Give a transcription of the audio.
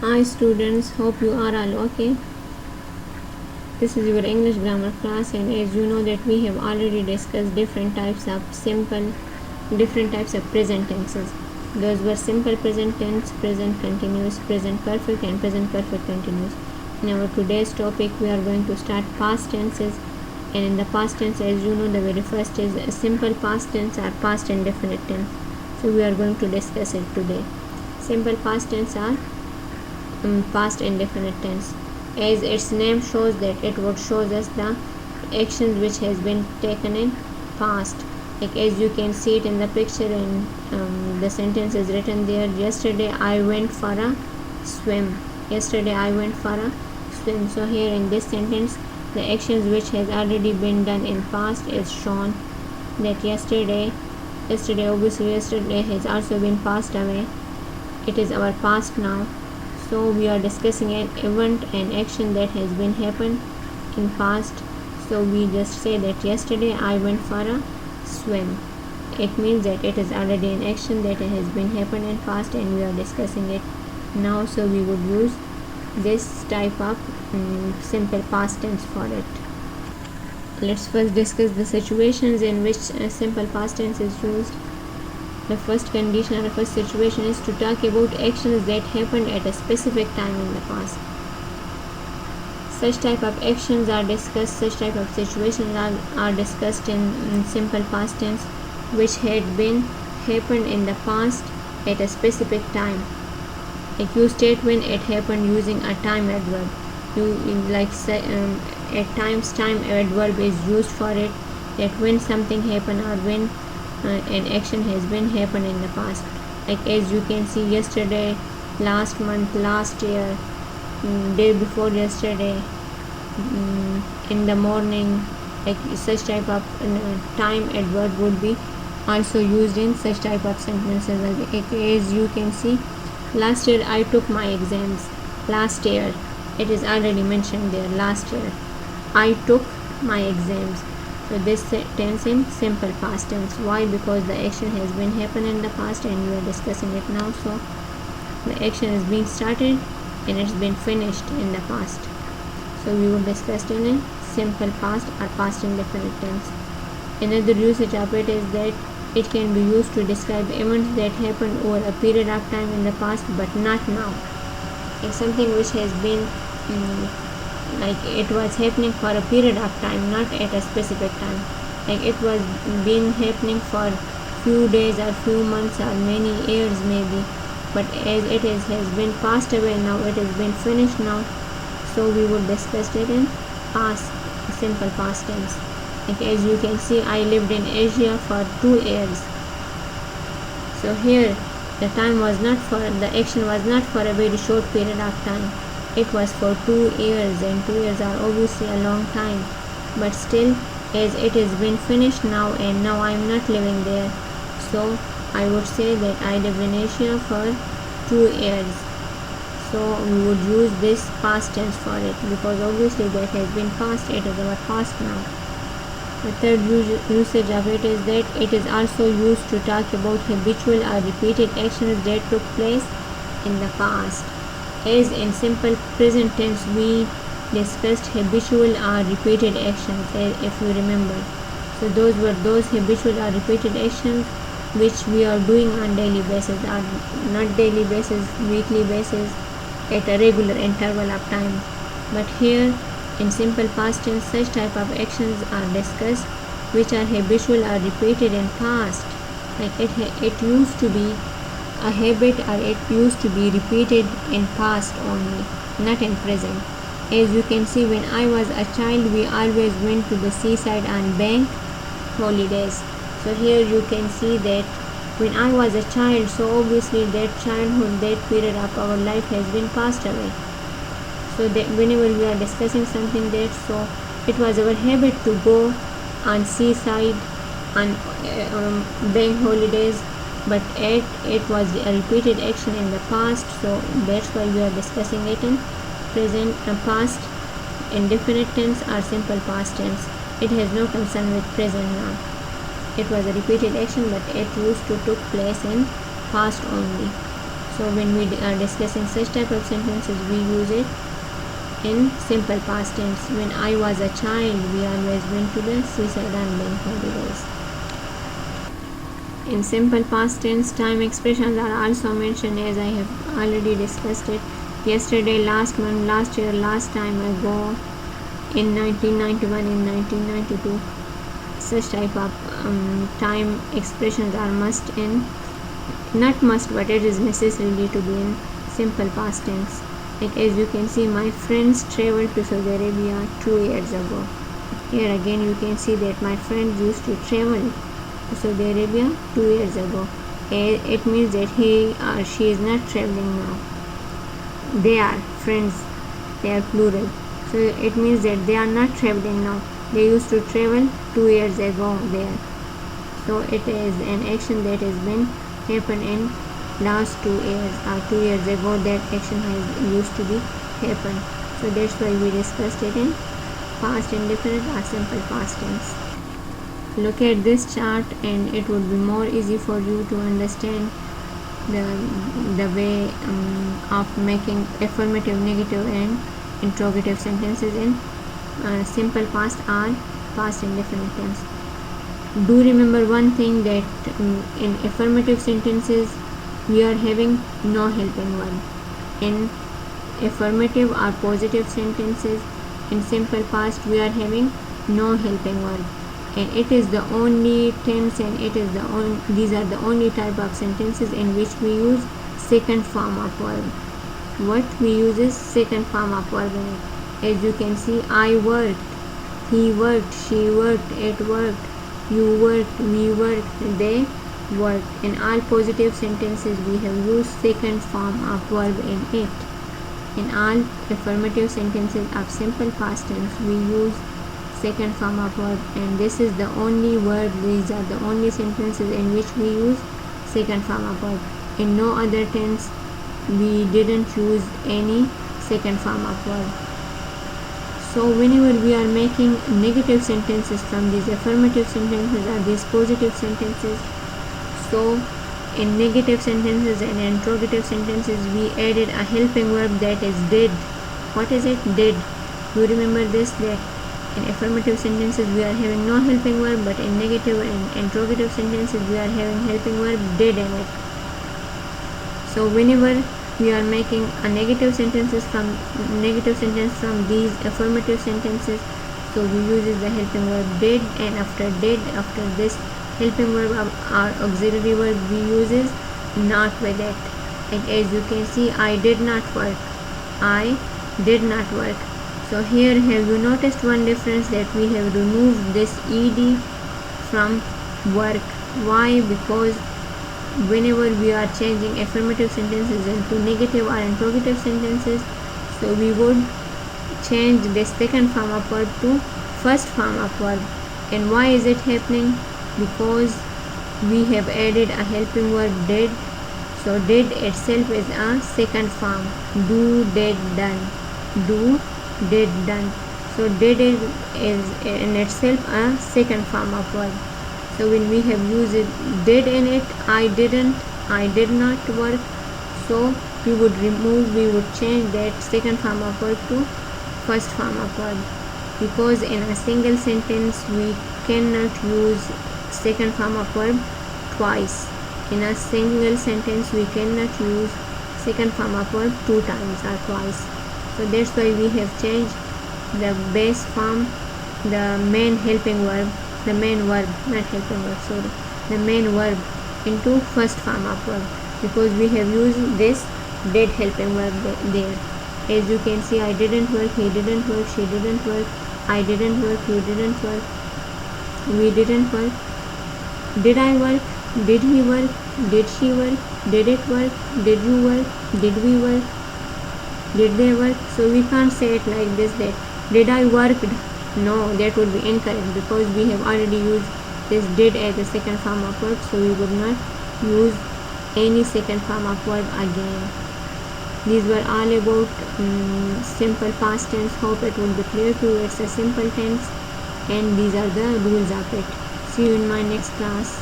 Hi students, hope you are all okay. This is your English grammar class, and as you know that we have already discussed different types of present tenses. Those were simple present tense, present continuous, present perfect and present perfect continuous. In our today's topic we are going to start past tenses, and in the past tense, as you know, the very first is a simple past tense or past indefinite tense. So we are going to discuss it today. Simple past tense are past indefinite tense. As its name shows, that it would shows us the actions which has been taken in past. Like as you can see it in the picture, and the sentence is written there. Yesterday I went for a swim. Yesterday I went for a swim. So here in this sentence, the actions which has already been done in past is shown. That yesterday obviously yesterday has also been passed away. It is our past now. So we are discussing an event and action that has been happened in past. So we just say that yesterday I went for a swim. It means that it is already an action that has been happened in past, and we are discussing it now. So we would use this type of simple past tense for it. Let's first discuss the situations in which simple past tense is used. The first condition or the first situation is to talk about actions that happened at a specific time in the past. Such type of actions are discussed, such type of situations are discussed in simple past tense, which had been happened in the past at a specific time. Like you state when it happened using a time adverb. You at times time adverb is used for it, that when something happened or when an action has been happened in the past. Like as you can see, yesterday, last month, last year, day before yesterday, in the morning. Like such type of time adverb would be also used in such type of sentences. Like as you can see, last year I took my exams. Last year, it is already mentioned there. Last year I took my exams. So this tense in simple past tense. Why? Because the action has been happened in the past and we are discussing it now. So the action is being started and it's been finished in the past. So we will discuss it in a simple past or past indefinite tense. Another usage of it is that it can be used to describe events that happened over a period of time in the past but not now. It's something which has been like it was happening for a period of time, not at a specific time. Like it was been happening for few days or few months or many years maybe, but as it has been passed away now, it has been finished now. So we would discuss it in past, simple past tense. Like as you can see, I lived in Asia for 2 years. So here the time was not for, the action was not for a very short period of time. It was for 2 years, and 2 years are obviously a long time, but still, as it has been finished now and now I am not living there, so I would say that I lived in Asia for 2 years. So we would use this past tense for it, because obviously that has been past, it is our past now. The third usage of it is that it is also used to talk about habitual or repeated actions that took place in the past. As in simple present tense we discussed habitual or repeated actions, if you remember. So those were those habitual or repeated actions which we are doing on daily basis, or not daily basis, weekly basis, at a regular interval of time. But here in simple past tense, such type of actions are discussed which are habitual or repeated in past. Like it used to be a habit, or it used to be repeated in past only, not in present. As you can see, when I was a child, we always went to the seaside on bank holidays. So here you can see that when I was a child, so obviously that childhood, that period of our life has been passed away. So that whenever we are discussing something that, so it was our habit to go on seaside on bank holidays, but it was a repeated action in the past, so that's why we are discussing it in present, past indefinite tense or simple past tense. It has no concern with present now. It was a repeated action, but it used to took place in past only. So when we are discussing such type of sentences, we use it in simple past tense. When I was a child, we always went to the seaside on bank holidays. In simple past tense, time expressions are also mentioned, as I have already discussed it. Yesterday, last month, last year, last time ago, in 1991, in 1992. Such type of time expressions are not must, but it is necessary to be in simple past tense. Like as you can see, my friends traveled to Saudi Arabia 2 years ago. Here again you can see that my friend used to travel to Saudi Arabia 2 years ago. It means that he or she is not traveling now. They are friends, they are plural. So it means that they are not traveling now. They used to travel 2 years ago there. So it is an action that has been happened in last 2 years, or 2 years ago that action has used to be happened. So that's why we discussed it in past indefinite or simple past tense. Look at this chart and it would be more easy for you to understand the way of making affirmative, negative and interrogative sentences in simple past or past indefinite tense. Do remember one thing, that in affirmative sentences we are having no helping verb. In affirmative or positive sentences in simple past we are having no helping verb, and it is the only tense, and these are the only type of sentences in which we use second form of verb. What we use is second form of verb in it. As you can see, I worked, he worked, she worked, it worked, you worked, we worked, they worked. In all positive sentences we have used second form of verb in it. In all affirmative sentences of simple past tense we use second form of verb, and this is the only word, these are the only sentences in which we use second form of verb. In no other tense we didn't use any second form of verb. So whenever we are making negative sentences from these affirmative sentences or these positive sentences, so in negative sentences and interrogative sentences we added a helping verb, that is did. What is it? Did. You remember this, that in affirmative sentences we are having no helping verb, but in negative and interrogative sentences we are having helping verb did in it. So whenever we are making a negative sentence from these affirmative sentences, so we use the helping verb did, and after this helping verb or auxiliary verb we uses not with it. And as you can see, I did not work, I did not work. So here have you noticed one difference, that we have removed this ed from work. Why? Because whenever we are changing affirmative sentences into negative or interrogative sentences, so we would change the second form of verb to first form of verb. And why is it happening? Because we have added a helping verb did. So did itself is a second form. Do, did, done. Do, did, done. So did is in itself a second form of verb. So when we have used did in it, I didn't, I did not work, so we would change that second form of verb to first form of verb, because in a single sentence we cannot use second form of verb twice. In a single sentence we cannot use second form of verb 2 times or twice. So that's why we have changed the base form, the main helping verb, the main verb, not helping verb, sorry, the main verb into first form of verb, because we have used this did helping verb there. As you can see, I didn't work, he didn't work, she didn't work, I didn't work, you didn't work, we didn't work. Did I work? Did he work? Did she work? Did it work? Did you work? Did we work? Did they work? So we can't say it like this, that did I worked? No, that would be incorrect, because we have already used this did as the second form of verb, so we would not use any second form of verb again. These were all about simple past tense. Hope it will be clear to you. It's a simple tense and these are the rules of it. See you in my next class.